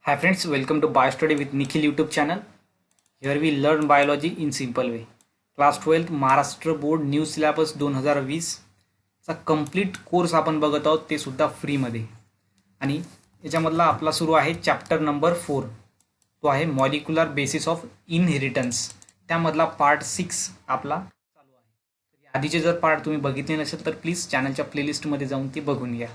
Hi friends, welcome to BioStudy with Nikhil YouTube channel. Here we learn biology in simple way. Class 12 Maharashtra board new syllabus 2020 चा complete course आपण बघत आहोत, ते सुद्धा free मध्ये. आणि याच्यामधला आपला सुरू आहे चॅप्टर नंबर 4. तो आहे मॉलिक्युलर बेसिस ऑफ इनहेरिटन्स. त्यामधला पार्ट 6 आपला चालू आहे. आधीचे जर पार्ट तुम्ही बघितले नसेल तर प्लीज चॅनलच्या प्लेलिस्टमध्ये जाऊन ते बघून घ्या.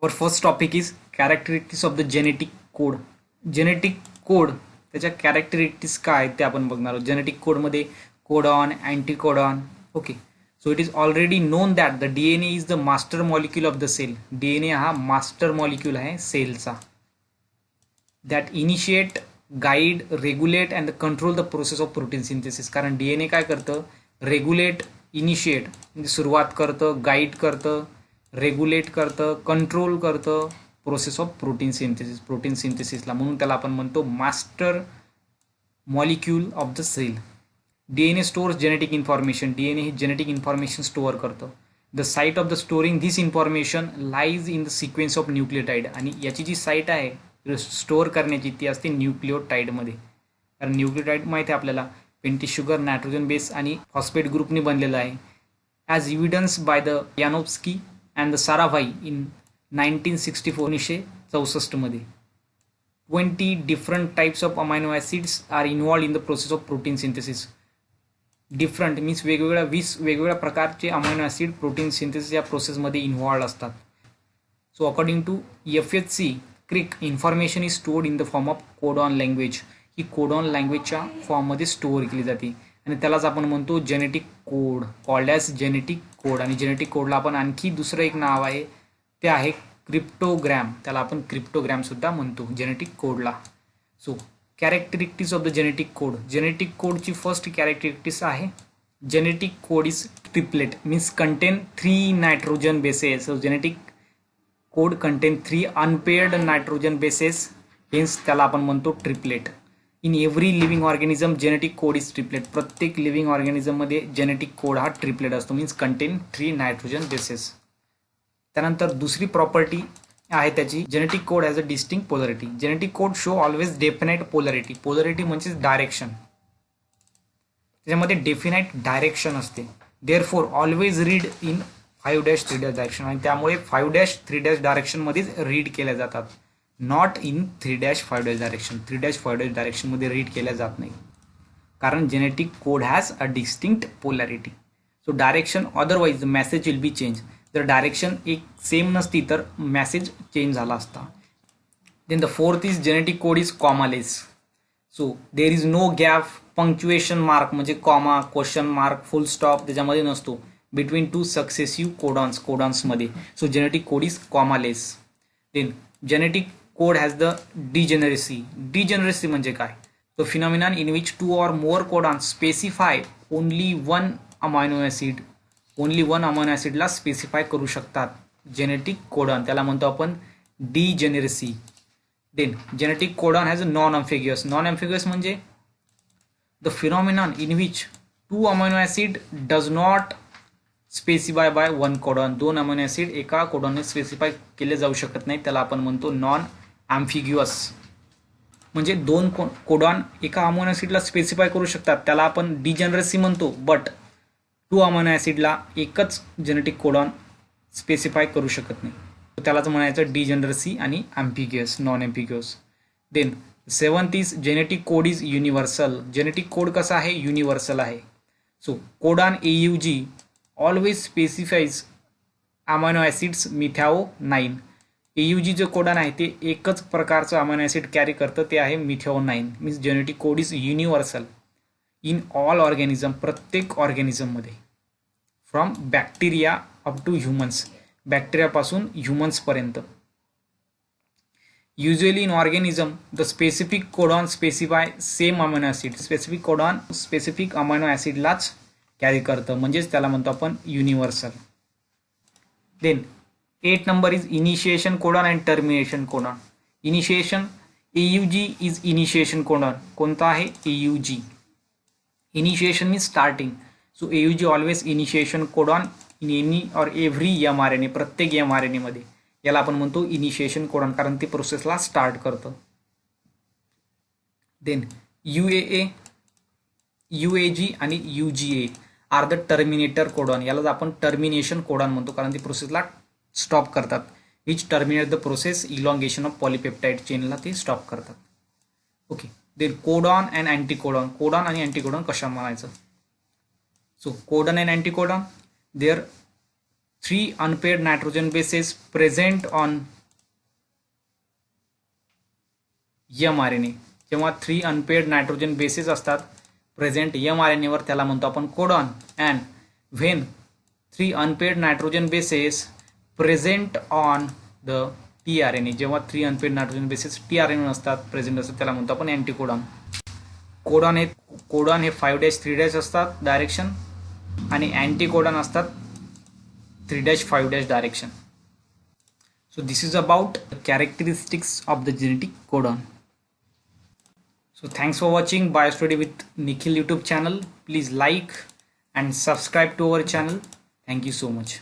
Our first topic is characteristics of the genetic code. Genetic code त्याच्या कॅरेक्टरिस्टिक्स काय ते आपण बघणार आहोत. जेनेटिक कोडमध्ये codon, anticodon. Okay, so it is already known that the DNA is the master molecule of the cell. DNA हा master molecule आहे सेलचा. That initiate, guide, regulate and control the process of protein synthesis. कारण DNA काय करतं, regulate, initiate म्हणजे सुरुवात करतं, guide करतं, रेग्युलेट करतं, कंट्रोल करतं process of protein synthesis. Protein सिंथेसिसला म्हणून त्याला आपण म्हणतो master molecule of the cell. DNA stores genetic information. DNA ही जेनेटिक इन्फॉर्मेशन स्टोअर करतं. The site of the storing this information lies in the sequence of nucleotide. आणि याची जी site आहे स्टोअर करण्याची ती असते न्यूक्लियोटाईडमध्ये. कारण न्यूक्लियोटाईड माहिती आहे आपल्याला पेंटी शुगर, नायट्रोजन बेस आणि फॉस्फेट ग्रुपने बनलेला आहे. As evidenced by the Yanofsky and the Sarabhai in 1964 मध्ये. 20 different types of amino acids are involved in the process of protein synthesis. Different means वेगवेगळ्या 20 वेगवेगळ्या प्रकारचे अमायनो ॲसिड प्रोटीन सिंथेसिस या प्रोसेसमध्ये इन्व्हॉल्ड असतात. So according to FHC Crick, information is stored in the form of codon language. ही codon लँग्वेजच्या फॉर्ममध्ये स्टोअर केली जाते आणि त्यालाच आपण म्हणतो genetic code, called as genetic code. आणि जेनेटिक कोडला आपण आणखी दुसरं एक नाव आहे, ते आहे क्रिप्टोग्रॅम. त्याला आपण क्रिप्टोग्रॅम सुद्धा म्हणतो जेनेटिक कोडला. So characteristics of the genetic code. Genetic कोडची फर्स्ट कॅरेक्टरिस्टिक्स आहे genetic code is triplet, means contain 3 nitrogen bases. So genetic code contain 3 unpaired nitrogen bases, hence त्याला आपण म्हणतो triplet. In every living organism genetic code is triplet. प्रत्येक living ऑर्गॅनिझममध्ये genetic code हा triplet असतो, means contain 3 nitrogen bases. त्यानंतर दुसरी property आहे त्याची, genetic code has a distinct polarity. Genetic code show always definite polarity. Polarity म्हणजे direction, त्याच्यामध्ये डेफिनाईट डायरेक्शन असते. Therefore always read in 5-3 direction. आणि त्यामुळे 5-3 डायरेक्शनमध्येच रीड केल्या जातात, नॉट इन 3-5 डायरेक्शन. 3-5 डायरेक्शनमध्ये रीड केल्या जात नाही, कारण genetic code has a distinct polarity. So direction otherwise the message will be change. जर डायरेक्शन एक सेम नसती तर मेसेज चेंज झाला असता. Then the fourth is genetic code is commaless. So there is no gap, punctuation mark म्हणजे comma, question mark, full stop त्याच्यामध्ये नसतो between 2 successive कोडॉन्समध्ये. So genetic code is commaless. Then genetic code has the degeneracy. Degeneracy म्हणजे काय, the phenomenon in which 2 or more codons specify only 1 amino acid. Only 1 amino ॲसिडला specify करू शकतात genetic codon, त्याला म्हणतो आपण degeneracy. Then genetic codon has a non ambiguous. Non ambiguous म्हणजे the phenomenon in which 2 amino acid does not specify by 1 codon. 2 amino acid एका कोडॉनने specify केले जाऊ शकत नाही, त्याला आपण म्हणतो नॉन अम्फिग्युअस. म्हणजे 2 कोडॉन एका अमायनो ॲसिडला स्पेसिफाय करू शकतात, त्याला आपण डिजेनरेसी म्हणतो. बट 2 अमायनो ॲसिडला एकच जेनेटिक कोडॉन स्पेसिफाय करू शकत नाही, त्यालाच म्हणायचं डिजेनरेसी आणि ambiguous, non ambiguous. Then 7th is genetic code is universal. Genetic code कसा आहे, युनिव्हर्सल आहे. So codon AUG always specifies amino acids methionine. AUG जे कोडॉन आहे ते एकच प्रकारचं अमायनो ॲसिड कॅरी करतं, ते आहे methionine. Means genetic code is universal in all organism, प्रत्येक ऑर्गॅनिझममध्ये, from bacteria up to humans, बॅक्टेरियापासून ह्युमन्सपर्यंत. Usually in organism the specific codon specify same amino acid. Specific codon specific amino ॲसिडलाच carry करतं, म्हणजेच त्याला म्हणतो आपण universal. Then 8 number is initiation codon and termination codon. Initiation AUG is initiation codon. कोणता आहे, AUG. Initiation means starting. So AUG always initiation codon in any और every mRNA, प्रत्येक mRNA मध्ये. याला आपण म्हणतो इनिशिएशन कोडॉन, कारण ते प्रोसेसला स्टार्ट करतं. देन UAA, UAG आणि UGA are the terminator codon. यालाच आपण टर्मिनेशन कोडॉन म्हणतो, कारण ती प्रोसेसला स्टॉप करतात. Which terminate the process elongation of polypeptide चेनला ते स्टॉप करतात. Okay. Then codon and anticodon. Codon आणि अँटीकोडॉन कशा म्हणायचं? So codon and anticodon, there 3 unpaired nitrogen bases present on mRNA. जेव्हा 3 unpaired nitrogen bases असतात प्रेझेंट mRNA वर, त्याला म्हणतो आपण codon. And when 3 unpaired nitrogen bases present on the tRNA, जेव्हा 3 unpaired nitrogen bases tRNA असतात प्रेझेंट असतात, त्याला म्हणतो आपण अँटीकोडॉन. कोडॉन हे 5'3' असतात डायरेक्शन, आणि अँटीकोडॉन असतात 3'5' direction. So this is about the characteristics of the genetic codon. So thanks for watching BioStudy with Nikhil YouTube channel. Please like and subscribe to our channel. Thank you so much.